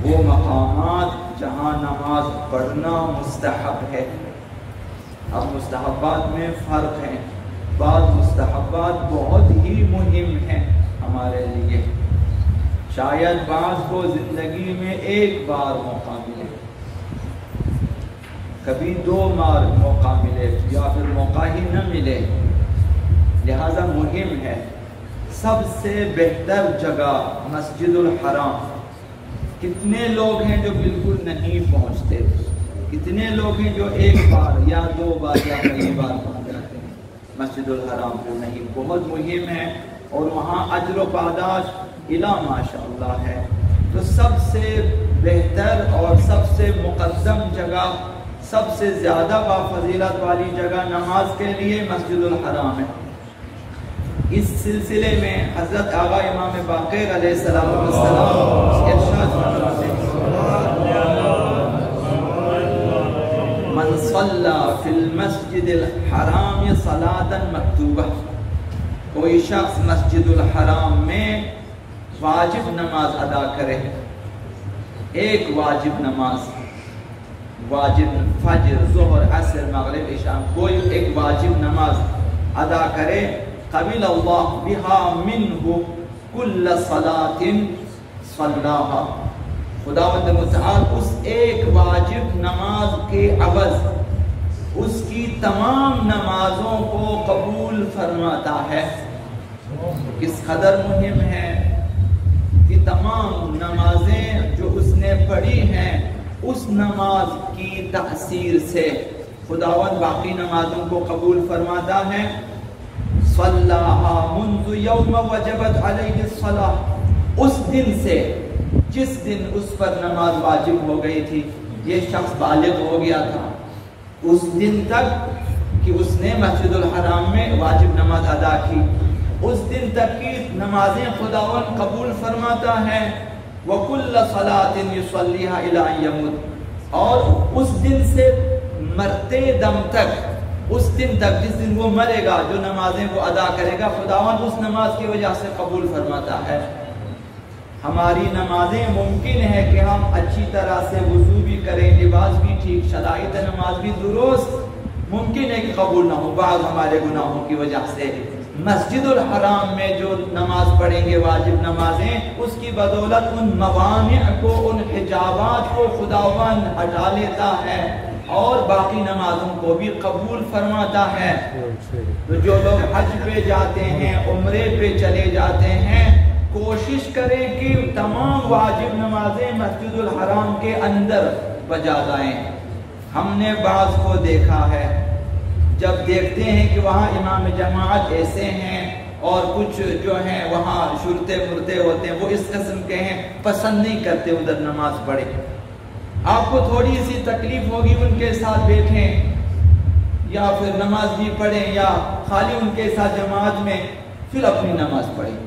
وہ مقامات جہاں نماز پڑھنا مستحب ہے۔ اب مستحبات میں فرق ہے، بعض مستحبات بہت ہی مہم ہیں ہمارے لیے، شاید بعض کو زندگی میں ایک بار موقع ملے، کبھی 2 بار موقع ملے یا پھر موقع ہی نہ ملے، لہذا مہم ہے۔ سب سے بہتر جگہ مسجد الحرام۔ کتنے لوگ ہیں جو بالکل نہیں پہنچتے، کتنے لوگ ہیں جو 1 بار یا 2 بار یا کئی بار پہنچ جاتے ہیں مسجد الحرام کو نہیں۔ بہت مہم ہے اور وہاں اجر و پاداش الا ماشاء اللہ ہے۔ تو سب سے بہتر اور سب سے مقدم جگہ، سب سے زیادہ بافضیلت والی جگہ نماز کے لیے مسجد الحرام ہے۔ اس سلسلے میں حضرت آقا امام باقر علیہ السلام ارشاد فرماتے ہیں، من صلی فی المسجد الحرام صلاۃ مکتوبہ، کوئی شخص مسجد الحرام میں واجب نماز ادا کرے، ایک واجب نماز، واجب فجر ظہر عصر مغرب عشاء، کوئی ایک واجب نماز ادا کرے، قبل اللہ بہا منہ کل صلاۃ صلاھا، خداوند متعال اس ایک واجب نماز کے عوض اس کی تمام نمازوں کو قبول فرماتا ہے۔ کس قدر مہم ہے کہ تمام نمازیں جو اس نے پڑھی ہیں اس نماز کی تأثیر سے خداوند باقی نمازوں کو قبول فرماتا ہے۔ صلاھا منذ یوم وجبت علیہ الصلاۃ، اس دن سے جس دن اس پر نماز واجب ہو گئی تھی، یہ شخص بالغ ہو گیا تھا، اس دن تک کہ اس نے مسجد الحرام میں واجب نماز ادا کی، اس دن تک کی نمازیں خداوند قبول فرماتا ہے۔ وَكُلَّ صَلَاةٍ يُصَلِّيهَا إِلَىٰ أَن يَمُوتَ، اور اس دن سے مرتے دم تک، اس دن تک جس دن وہ مرے گا، جو نمازیں وہ ادا کرے گا خداوند اس نماز کی وجہ سے قبول فرماتا ہے۔ ہماری نمازیں ممکن ہے کہ ہم اچھی طرح سے وضو بھی کریں، لباس بھی ٹھیک، شرائط نماز بھی درست، ممکن ہے کہ قبول نہ ہو بعض ہمارے گناہوں کی وجہ سے۔ مسجد الحرام میں جو نماز پڑھیں گے واجب نمازیں، اس کی بدولت ان موانع کو، ان حجابات کو خداوند ہٹا لیتا ہے اور باقی نمازوں کو بھی قبول فرماتا ہے۔ تو جو لوگ حج پہ جاتے ہیں، عمرے پہ چلے جاتے ہیں، کوشش کریں کہ تمام واجب نمازیں مسجد الحرام کے اندر بجا لائیں۔ ہم نے بعض کو دیکھا ہے، جب دیکھتے ہیں کہ وہاں امام جماعت ایسے ہیں اور کچھ جو ہیں وہاں شرتے مرتے ہوتے ہیں، وہ اس قسم کے ہیں، پسند نہیں کرتے ادھر نماز پڑھے۔ آپ کو تھوڑی سی تکلیف ہوگی ان کے ساتھ بیٹھیں یا پھر نماز بھی پڑھیں یا خالی ان کے ساتھ جماعت میں، پھر اپنی نماز پڑھیں۔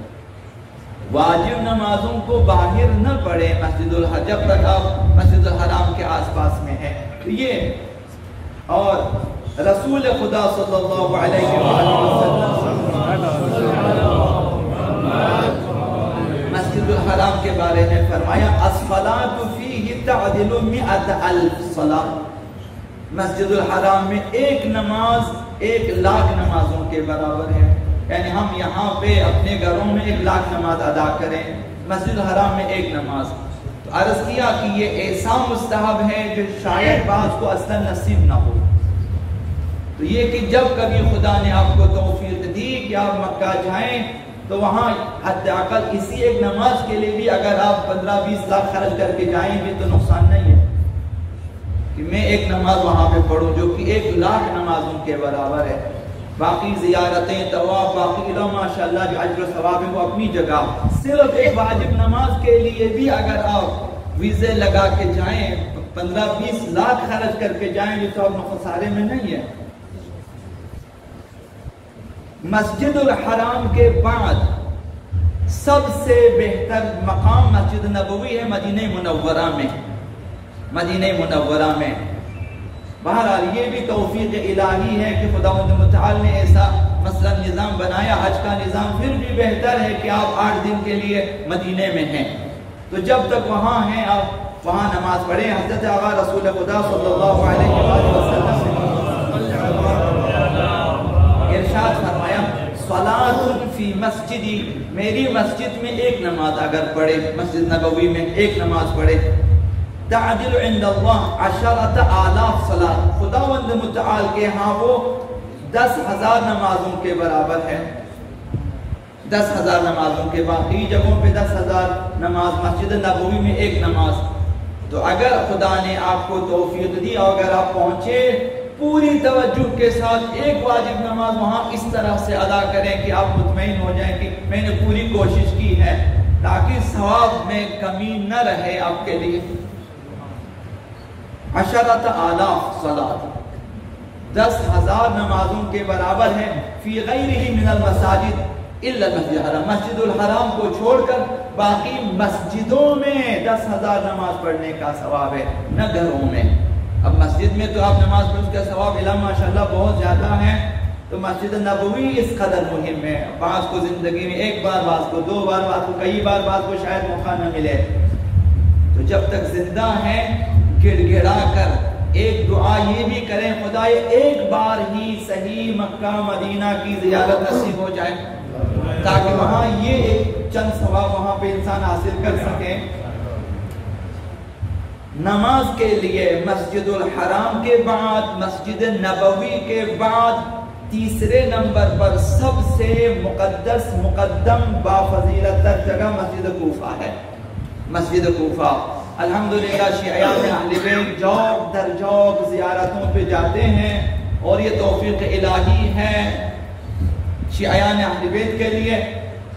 واجب نمازوں کو باہر نہ پڑھیں مسجد الحرام، جب تک آپ مسجد الحرام کے آس پاس میں ہیں۔ تو یہ اور رسول خدا صلی اللہ علیہ وسلم مسجد الحرام کے بارے میں فرمایا، الصلاۃ فیہ تعدل 100,000 صلاۃ، مسجد الحرام میں ایک نماز 1,00,000 نمازوں کے برابر ہے۔ یعنی ہم یہاں پہ اپنے گھروں میں 1,00,000 نماز ادا کریں، مسجد الحرام میں ایک نماز۔ تو عرض کیا کہ یہ ایسا مستحب ہے جو شاید بعض کو اصلا نصیب نہ ہو۔ تو یہ کہ جب کبھی خدا نے آپ کو توفیق دی کہ آپ مکہ جائیں تو وہاں حد اقل اسی ایک نماز کے لیے بھی اگر آپ 15-20 لاکھ خرچ کر کے جائیں گے تو نقصان نہیں ہے کہ میں ایک نماز وہاں پہ پڑھوں جو کہ 1,00,000 نمازوں کے برابر ہے۔ باقی زیارتیں، طواف، باقی ماشاءاللہ جو اجر و ثواب ہے وہ اپنی جگہ، صرف ایک واجب نماز کے لیے بھی اگر آپ ویزے لگا کے جائیں، 15-20 لاکھ خرچ کر کے جائیں، یہ تو آپ خسارے میں نہیں ہے۔ مسجد الحرام کے بعد سب سے بہتر مقام مسجد نبوی ہے مدینہ منورہ میں، مدینہ منورہ میں۔ بہرحال یہ بھی توفیق الہی ہے کہ خداوند متعال نے ایسا مثلا نظام بنایا، حج کا نظام پھر بھی بہتر ہے کہ آپ 8 دن کے لیے مدینہ میں ہیں، تو جب تک وہاں ہیں آپ وہاں نماز پڑھیں. حضرت آقا رسول خدا صلی اللہ علیہ وسلم نے ارشاد فرمایا صلاۃ فی مسجدی، میری مسجد میں ایک نماز اگر پڑھے، مسجد نبوی میں ایک نماز پڑھے، تعدل عند اللہ 10,000 صلاۃ، خداوند متعال کے ہاں وہ 10,000 نمازوں کے برابر ہے. 10,000 نمازوں کے، باقی جگہوں پہ 10,000 نماز، مسجد نبوی میں ایک نماز. تو اگر خدا نے آپ کو توفیق دی اور اگر آپ پہنچے پوری توجہ کے ساتھ ایک واجب نماز وہاں اس طرح سے ادا کریں کہ آپ مطمئن ہو جائیں کہ میں نے پوری کوشش کی ہے، تاکہ ثواب میں کمی نہ رہے آپ کے لیے. 10,000 صلاۃ 10,000 نمازوں کے برابر ہے. فی غیرہ من المساجد الا المسجد الحرام، مسجد الحرام کو چھوڑ کر باقی مسجدوں میں 10,000 نماز پڑھنے کا ثواب ہے، نہ گھروں میں. اب مسجد میں تو آپ نماز پڑھ، اس کا ثواب الا ماشاءاللہ بہت زیادہ ہے. تو مسجد نبوی اس قدر مہم ہے. بعض کو زندگی میں ایک بار، بعض کو 2 بار، بعض کو کئی بار، بعض کو شاید موقع نہ ملے. تو جب تک زندہ ہیں گڑ گڑا کر ایک دعا یہ بھی کریں، خدا ایک بار ہی صحیح مکہ مدینہ کی زیارت نصیب ہو جائے، تاکہ وہاں یہ ایک چند ثواب وہاں پہ انسان حاصل کر سکے. نماز کے لیے مسجد الحرام کے بعد، مسجد نبوی کے بعد تیسرے نمبر پر سب سے مقدس، مقدم، بافضیلت جگہ مسجد کوفہ ہے. مسجد کوفہ الحمدللہ شیعیان اہل بیت جوق در جوق زیارتوں پہ جاتے ہیں، اور یہ توفیق الہی ہے شیعیان اہل بیت کے لیے.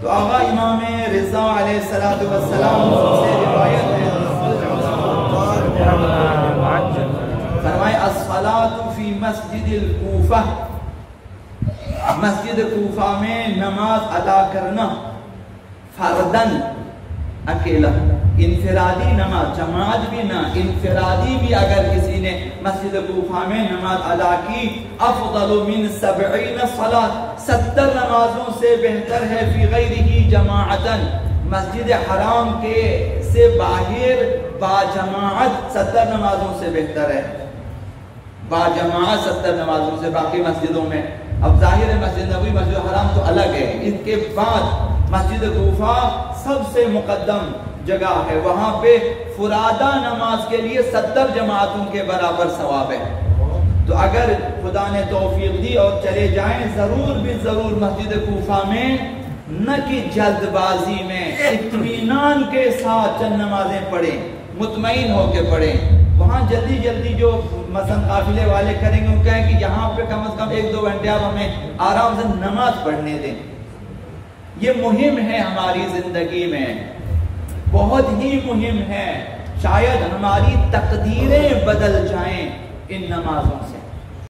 تو آقا امام رضا علیہ السلام سے روایت ہے، فرمائے الصلاۃ فی مسجد الکوفہ، مسجد کوفہ میں نماز ادا کرنا، فردن اکیلا، انفرادی نماز، جماعت بھی نہ، انفرادی بھی اگر کسی نے مسجد کوفہ میں نماز ادا کی، افضل من 70 صلاۃ، 70 نمازوں سے بہتر ہے، فی غیرہ جماعتاً، مسجد حرام کے سے باہر با جماعت 70 نمازوں سے بہتر ہے. با جماعت 70 نمازوں سے باقی مسجدوں میں. اب ظاہر ہے مسجد نبوی مسجد حرام تو الگ ہے، اس کے بعد مسجد کوفہ سب سے مقدم جگہ ہے، وہاں پہ فرادہ نماز کے لیے 70 جماعتوں کے برابر ثواب ہے. تو اگر خدا نے توفیق دی اور چلے جائیں، ضرور بھی ضرور مسجد کوفہ میں، نہ کہ جلد بازی میں، اطمینان کے ساتھ چند نمازیں پڑھیں، مطمئن ہو کے پڑھیں. وہاں جلدی جلدی جو مثلا قافلے والے کریں گے، ان کہیں کہ یہاں پہ کم از کم 1-2 گھنٹے آپ ہمیں آرام سے نماز پڑھنے دیں. یہ مہم ہے ہماری زندگی میں، بہت ہی مہم ہے. شاید ہماری تقدیریں بدل جائیں ان نمازوں سے.